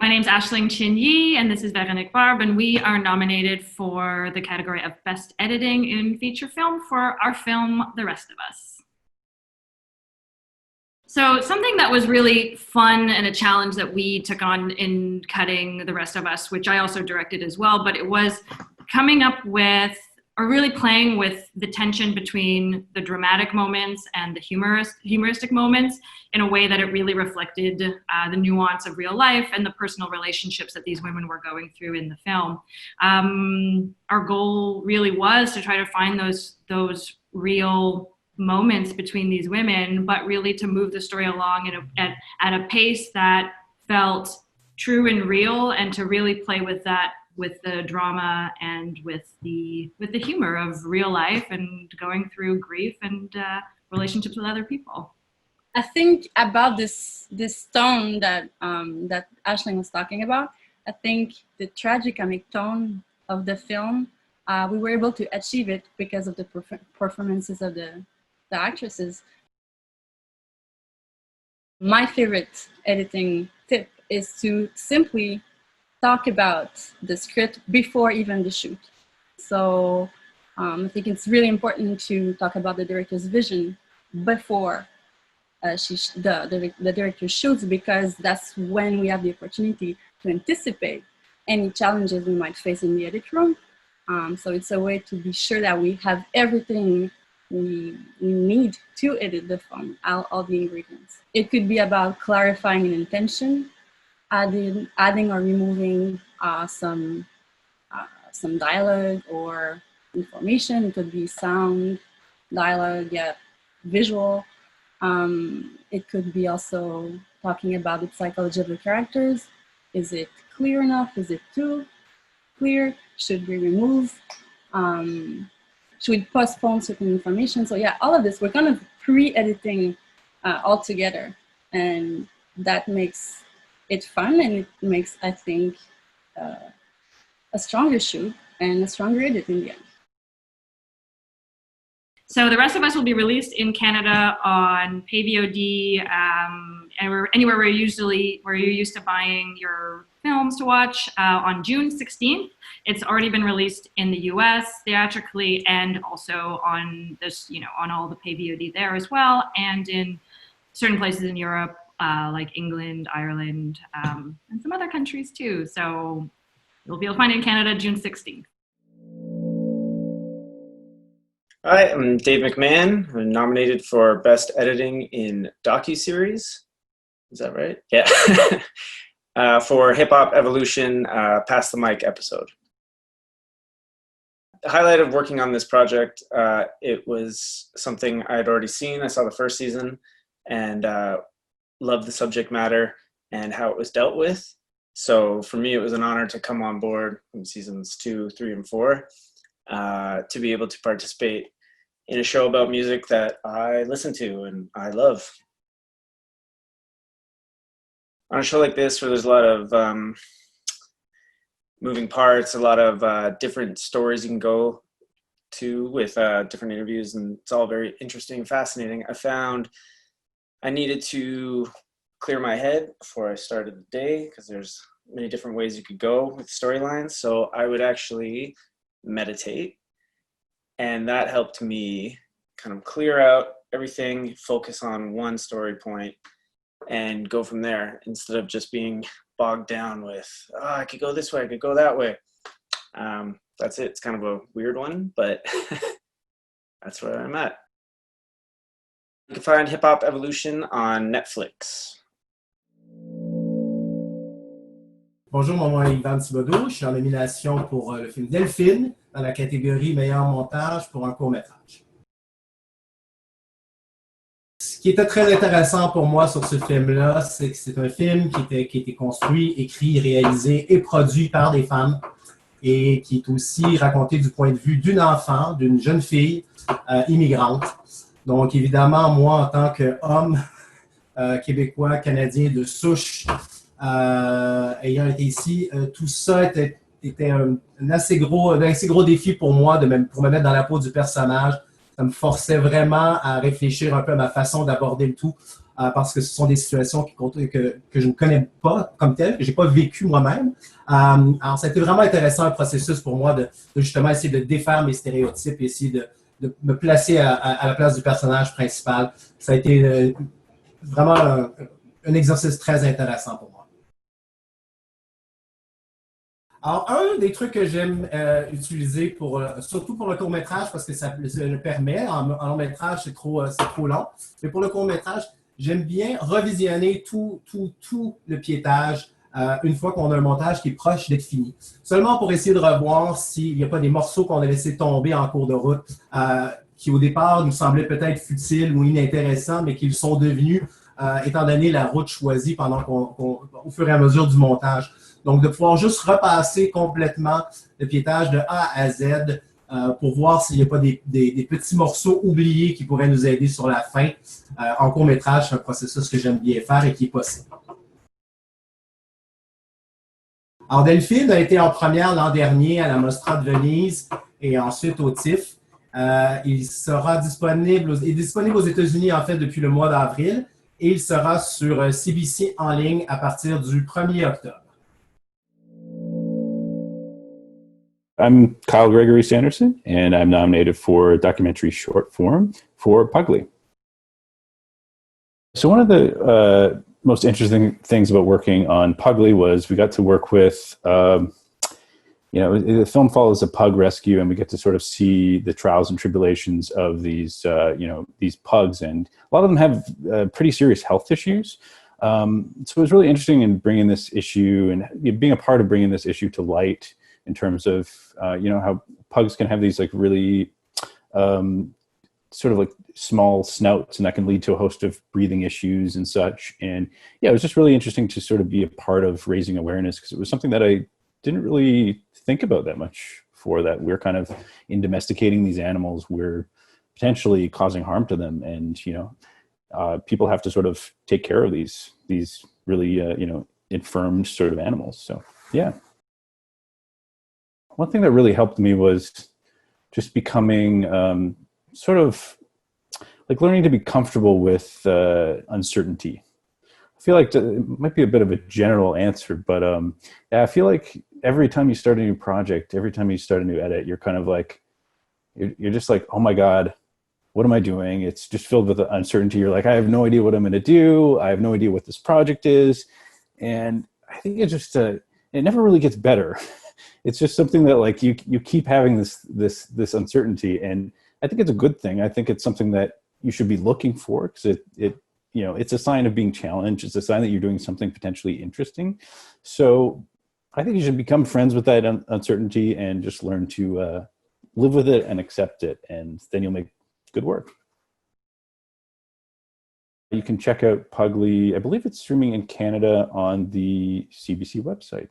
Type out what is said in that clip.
My name's Aisling Chin Yi, and this is Véronique Barbe, and we are nominated for the category of Best Editing in Feature Film for our film, The Rest of Us. So something that was really fun and a challenge that we took on in cutting The Rest of Us, which I also directed as well, but it was coming up with, or really playing with the tension between the dramatic moments and the humoristic moments in a way that it really reflected the nuance of real life and the personal relationships that these women were going through in the film. Our goal really was to try to find those real moments between these women, but really to move the story along at a pace that felt true and real, and to really play with that, with the drama and with the humor of real life and going through grief and relationships with other people. I think about this tone that that Aisling was talking about. I think the tragicomic tone of the film, we were able to achieve it because of the performances of the actresses. My favorite editing tip is to simply talk about the script before even the shoot. So I think it's really important to talk about the director's vision before the director shoots, because that's when we have the opportunity to anticipate any challenges we might face in the edit room. So it's a way to be sure that we have everything we need to edit the film, all the ingredients. It could be about clarifying an intention, adding or removing some dialogue or information. It could be sound, dialogue, visual. It could be also talking about the psychology of the characters. Is it clear enough? Is it too clear? Should we remove? Should we postpone certain information? So yeah, all of this, we're kind of pre-editing all together, and that makes it fun, and it makes, I think, a stronger shoot and a stronger edit in the end. So The Rest of Us will be released in Canada on PayVOD, anywhere where you're used to buying your films to watch, on June 16th. It's already been released in the US theatrically, and also on on all the PayVOD there as well, and in certain places in Europe, like England, Ireland, and some other countries too. So you'll be able to find it in Canada June 16th. Hi, I'm Dave McMahon. I'm nominated for Best Editing in Docuseries. Is that right? Yeah. For Hip Hop Evolution Pass the Mic episode. The highlight of working on this project, it was something I had already seen. I saw the first season and loved the subject matter and how it was dealt with. So for me, it was an honor to come on board in seasons 2, 3, and 4 to be able to participate in a show about music that I listen to and I love. On a show like this, where there's a lot of moving parts, a lot of different stories you can go to with different interviews, and it's all very interesting and fascinating, I found I needed to clear my head before I started the day, because there's many different ways you could go with storylines. So I would actually meditate, and that helped me kind of clear out everything, focus on one story point, and go from there, instead of just being bogged down with, I could go this way, I could go that way. That's it. It's kind of a weird one, but that's where I'm at. You can find Hip Hop Evolution on Netflix. Bonjour, mon nom est Ivan Thibodeau. Je suis en nomination pour le film Delphine dans la catégorie meilleur montage pour un court-métrage. Ce qui était très intéressant pour moi sur ce film-là, c'est que c'est un film qui était construit, écrit, réalisé et produit par des femmes, et qui est aussi raconté du point de vue d'une enfant, d'une jeune fille immigrante. Donc évidemment, moi, en tant qu'homme québécois, canadien de souche, ayant été ici, tout ça était un assez gros défi pour moi pour me mettre dans la peau du personnage. Ça me forçait vraiment à réfléchir un peu à ma façon d'aborder le tout. parce que ce sont des situations que je ne connais pas comme telles, que je n'ai pas vécu moi-même. Alors, ça a été vraiment intéressant, un processus pour moi de justement essayer de défaire mes stéréotypes et essayer de me placer à la place du personnage principal. Ça a été vraiment un exercice très intéressant pour moi. Alors, un des trucs que j'aime utiliser surtout pour le court-métrage, parce que ça le permet, en long-métrage, c'est trop long, mais pour le court-métrage, j'aime bien revisionner tout le piétage une fois qu'on a un montage qui est proche d'être fini. Seulement pour essayer de revoir s'il n'y a pas des morceaux qu'on a laissés tomber en cours de route, qui au départ nous semblaient peut-être futiles ou inintéressants, mais qui le sont devenus étant donné la route choisie au fur et à mesure du montage. Donc, de pouvoir juste repasser complètement le piétage de A à Z pour voir s'il n'y a pas des petits morceaux oubliés qui pourraient nous aider sur la fin. En court-métrage, c'est un processus que j'aime bien faire et qui est possible. Alors, Delphine a été en première l'an dernier à la Mostra de Venise et ensuite au TIFF. Il est disponible aux États-Unis, en fait, depuis le mois d'avril et il sera sur CBC en ligne à partir du 1er octobre. I'm Kyle Gregory Sanderson, and I'm nominated for a documentary short form for Pugly. So one of the most interesting things about working on Pugly was we got to work with, the film follows a pug rescue, and we get to sort of see the trials and tribulations of these pugs, and a lot of them have pretty serious health issues. So it was really interesting in bringing this issue and being a part of bringing this issue to light in terms of, how pugs can have these like really sort of like small snouts, and that can lead to a host of breathing issues and such. And yeah, it was just really interesting to sort of be a part of raising awareness, because it was something that I didn't really think about that much before, that we're kind of in domesticating these animals, we're potentially causing harm to them. And, people have to sort of take care of these really, infirmed sort of animals. So, yeah. One thing that really helped me was just becoming sort of like learning to be comfortable with uncertainty. I feel like it might be a bit of a general answer, but I feel like every time you start a new project, every time you start a new edit, you're kind of like, you're just like, oh my God, what am I doing? It's just filled with uncertainty. You're like, I have no idea what I'm going to do. I have no idea what this project is. And I think it just, it never really gets better. It's just something that like you keep having this uncertainty, and I think it's a good thing. I think it's something that you should be looking for, because it's a sign of being challenged. It's a sign that you're doing something potentially interesting. So I think you should become friends with that uncertainty and just learn to live with it and accept it, and then you'll make good work. You can check out Pugly. I believe it's streaming in Canada on the CBC website.